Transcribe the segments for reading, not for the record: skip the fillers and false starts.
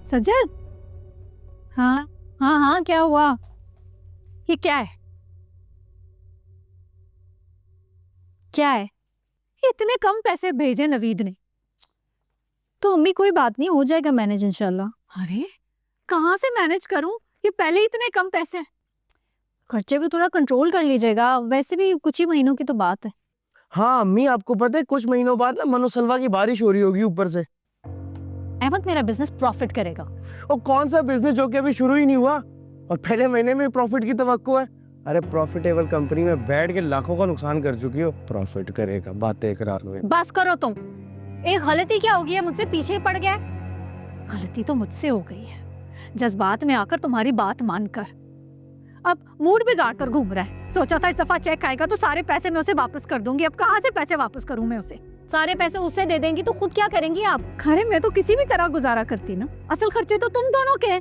सज्जल। हाँ हाँ हाँ, क्या हुआ? ये क्या है? क्या है ये? इतने कम पैसे भेजे नवीद ने। तो अम्मी कोई बात नहीं, हो जाएगा मैनेज इंशाल्लाह। अरे कहाँ से मैनेज करूं? ये पहले ही इतने कम पैसे। खर्चे भी थोड़ा कंट्रोल कर लीजिएगा, वैसे भी कुछ ही महीनों की तो बात है। हाँ अम्मी, आपको पता है कुछ महीनों बाद ना मनोसलवा की बारिश हो रही होगी ऊपर से। अहमद, मेरा बिजनेस प्रॉफिट करेगा। और कौन सा बिजनेस जो कि अभी शुरू ही नहीं हुआ और पहले महीने में प्रॉफिट की तवक्को है? अरे प्रॉफिटेबल कंपनी में बैठ के लाखों का नुकसान कर चुकी हो, प्रॉफिट करेगा, बातें इकरार में। बस करो तुम। एक गलती क्या हो गई है? मुझसे पीछे पड़ गया। गलती तो मुझसे हो गई है, जज्बात में आकर तुम्हारी बात मानकर। अब मूड बिगाड़ कर घूम रहा है। सोचा था इस दफा चेक आएगा तो सारे पैसे मैं उसे वापस कर दूंगी। अब कहाँ से पैसे वापस करूं मैं उसे? सारे पैसे उसे दे देंगी तो खुद क्या करेंगी आप? खैर मैं तो किसी भी तरह गुजारा करती ना, असल खर्चे तो तुम दोनों के हैं।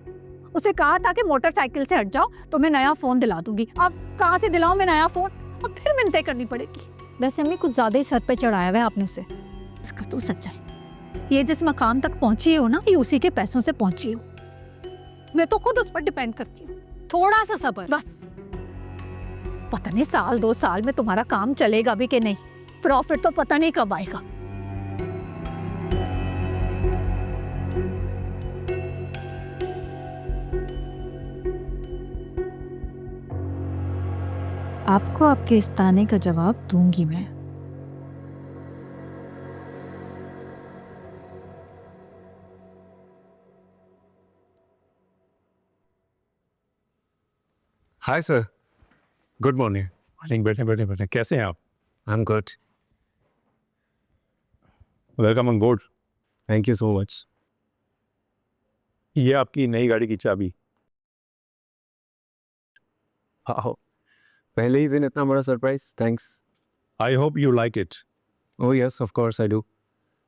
उसे कहा था कि मोटरसाइकिल से हट जाओ तो मैं नया फोन दिला दूंगी। अब कहाँ से दिलाऊं मैं नया फोन? अब फिर मिन्नतें करनी पड़ेगी। वैसे अम्मी कुछ ज्यादा ही सर पे चढ़ाया हुआ है आपने उसे। इसका तो सच्चा है। ये जिस मकाम तक पहुंची हो ना, ये उसी के पैसों से पहुंची हो। मैं तो खुद उस पर डिपेंड करती हूँ। थोड़ा सा सब्र बस। पता नहीं साल 2 साल में तुम्हारा काम चलेगा भी कि नहीं। प्रॉफिट तो पता नहीं कब आएगा। आपको आपके इस ताने का जवाब दूंगी मैं। Hi sir, good morning. Morning, बैठे बैठे बैठे। कैसे हैं आप? I am good. Welcome on board. Thank you so much. ये आपकी नई गाड़ी की चाबी। हाँ, पहले ही दिन इतना बड़ा surprise, thanks. I hope you like it. Oh yes, of course I do.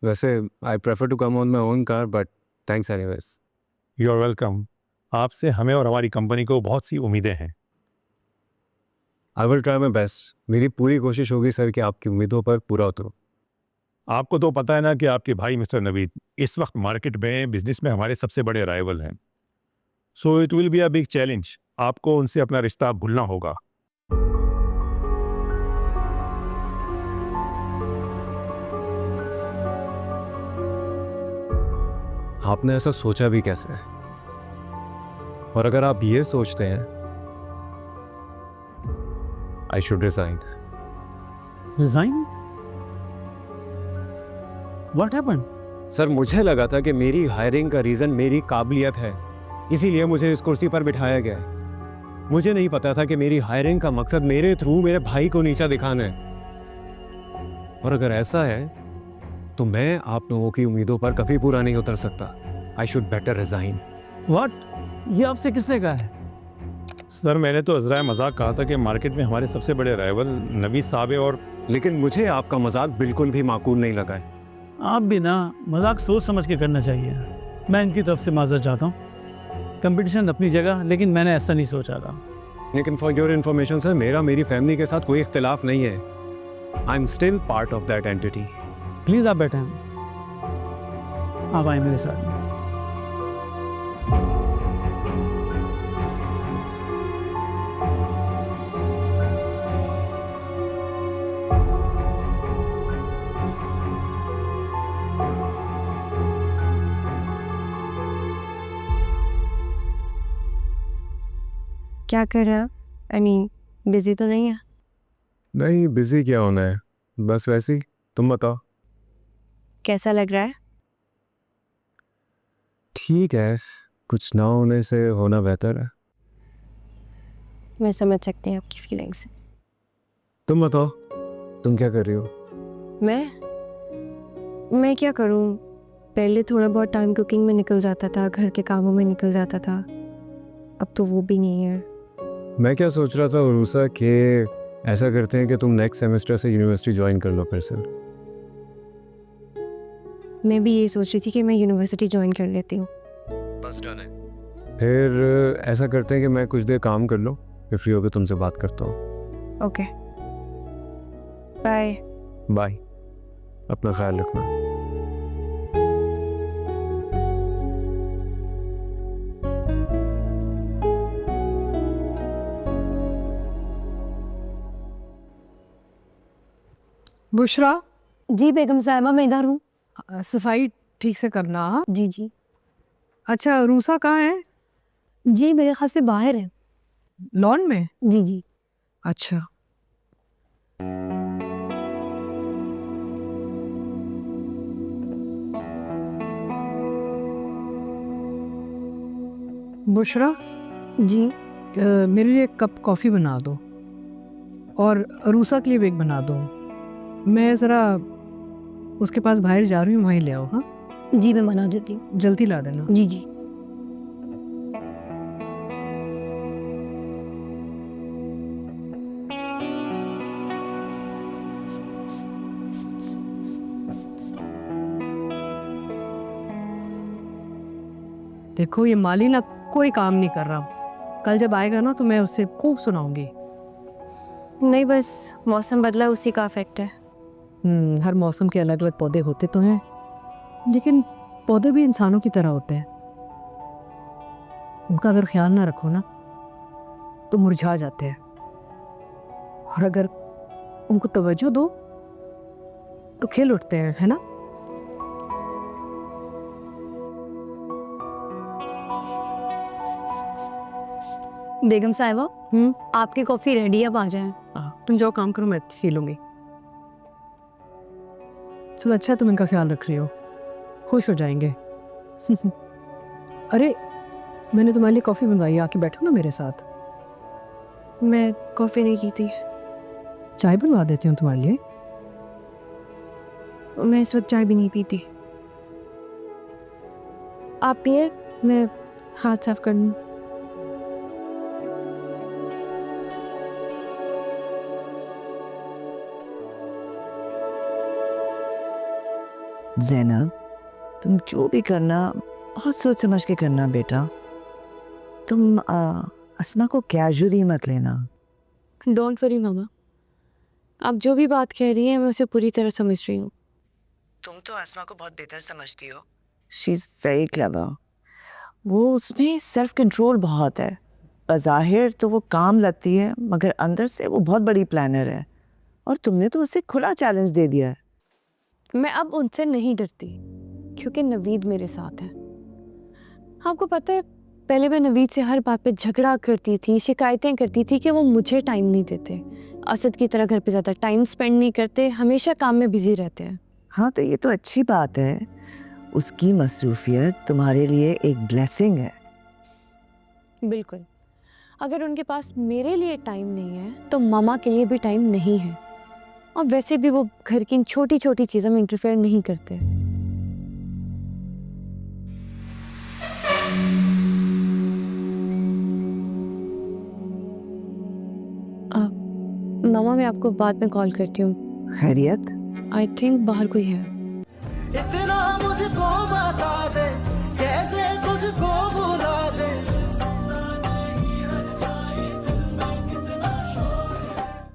वैसे I prefer to come on my own car, but thanks anyways. You are welcome. आपसे हमें और हमारी कंपनी को बहुत सी उम्मीदें हैं। I will try my best. मेरी पूरी कोशिश होगी सर कि आपकी उम्मीदों पर पूरा उतरूं। आपको तो पता है ना कि आपके भाई मिस्टर नवीद इस वक्त मार्केट में बिजनेस में हमारे सबसे बड़े राइवल हैं। So it will be a big challenge. आपको उनसे अपना रिश्ता भूलना होगा। आपने ऐसा सोचा भी कैसे है? और अगर आप ये सोचते हैं I should resign. Resign? What happened? Sir मुझे लगा था कि मेरी हायरिंग का रीजन मेरी काबिलियत है, इसीलिए मुझे इस कुर्सी पर बिठाया गया है। मुझे नहीं पता था कि मेरी हायरिंग का मकसद मेरे थ्रू मेरे भाई को नीचा दिखाना है। और अगर ऐसा है तो मैं आप लोगों की उम्मीदों पर कभी पूरा नहीं उतर सकता। I should better resign. What? ये आपसे किसने कहा है? सर मैंने तो अजरा मजाक कहा था कि मार्केट में हमारे सबसे बड़े राइवल नवीद साहब है। और लेकिन मुझे आपका मजाक बिल्कुल भी माकूल नहीं लगा है। आप भी ना मजाक सोच समझ के करना चाहिए। मैं इनकी तरफ से माजर चाहता हूँ। कंपटीशन अपनी जगह, लेकिन मैंने ऐसा नहीं सोचा था। लेकिन फॉर योर इन्फॉर्मेशन सर, मेरी फैमिली के साथ कोई इख्तिलाफ नहीं है। I am still part of that entity. Please आप बैठे, आप आए मेरे साथ। क्या कर रहा है? आई मीन बिजी तो नहीं है? नहीं, बिजी क्या होना है, बस वैसे ही। तुम बताओ। कैसा लग रहा है? ठीक है, कुछ ना होने से होना बेहतर है। मैं समझ सकती हूँ आपकी फीलिंग्स। तुम बताओ, तुम क्या कर रही हो? मैं क्या करूँ? पहले थोड़ा बहुत टाइम कुकिंग में निकल जाता था, घर के कामों में निकल जाता था। अब तो वो भी नहीं है। मैं क्या सोच रहा था उरूसा कि ऐसा करते हैं कि तुम नेक्स्ट सेमेस्टर से यूनिवर्सिटी ज्वाइन कर लो फिर से। मैं भी ये सोच रही थी कि मैं यूनिवर्सिटी ज्वाइन कर लेती हूँ। बस डन है। फिर ऐसा करते हैं कि मैं कुछ देर काम कर लूँ, फिर फ्री होकर तुमसे बात करता हूँ। Okay, bye. बाय, अपना ख्याल रखना। बुशरा, जी बेगम साहिबा, मैं इधर हूँ। सफाई ठीक से करना। हाँ? जी जी अच्छा, रूसा कहाँ है? जी, मेरे ख्याल से बाहर है। लॉन में? जी जी। अच्छा। बुशरा, जी मेरे लिए एक कप कॉफ़ी बना दो और रूसा के लिए भी एक बना दो। मैं ज़रा उसके पास बाहर जा रही हूँ, वहीं ले आओ। हाँ, जी, मैं बना देती हूँ। जल्दी ला देना। जी जी। देखो, ये माली ना कोई काम नहीं कर रहा। कल जब आएगा ना तो मैं उससे खूब सुनाऊंगी। नहीं, बस मौसम बदला, उसी का इफेक्ट है। हर मौसम के अलग अलग पौधे होते तो हैं, लेकिन पौधे भी इंसानों की तरह होते हैं। उनका अगर ख्याल ना रखो ना तो मुरझा जाते हैं, और अगर उनको तवज्जो दो तो खिल उठते हैं, है ना? बेगम साहिबा, आपकी कॉफ़ी रेडी है, अब आ जाएं। तुम जाओ, काम करो, मैं पी लूंगी। चलो, अच्छा है तुम इनका ख्याल रख रही हो, खुश हो जाएंगे। अरे, मैंने तुम्हारे लिए कॉफ़ी मंगवाई, आके बैठो ना मेरे साथ। मैं कॉफ़ी नहीं की थी। चाय बनवा देती हूँ तुम्हारे लिए। मैं इस वक्त चाय भी नहीं पीती। आप पिए, मैं हाथ साफ कर लूँ। ज़ैनब, तुम जो भी करना बहुत सोच समझ के करना बेटा। तुम अस्मा को कैजुअली मत लेना। डोंट वरी मामा, आप जो भी बात कह रही हैं मैं उसे पूरी तरह समझ रही हूँ। तुम तो अस्मा को बहुत बेहतर समझती हो। She is very clever. वो उसमें सेल्फ कंट्रोल बहुत है। बज़ाहिर तो वो काम लगती है, मगर अंदर से वो बहुत बड़ी प्लानर है। और तुमने तो उसे खुला चैलेंज दे दिया है। मैं अब उनसे नहीं डरती क्योंकि नवीद मेरे साथ है। आपको पता है, पहले मैं नवीद से हर बात पे झगड़ा करती थी, शिकायतें करती थी कि वो मुझे टाइम नहीं देते, असद की तरह घर पे ज़्यादा टाइम स्पेंड नहीं करते, हमेशा काम में बिजी रहते हैं। हाँ, तो ये तो अच्छी बात है। उसकी मसरूफियत तुम्हारे लिए एक ब्लेसिंग है। बिल्कुल, अगर उनके पास मेरे लिए टाइम नहीं है तो मामा के लिए भी टाइम नहीं है। और वैसे भी वो घर की इन छोटी छोटी चीज़ों में इंटरफेयर नहीं करते। मामा, मैं आपको बाद में कॉल करती हूँ। खैरियत? आई थिंक बाहर कोई है। इतना मुझको बता दे, कैसे तुझको भूल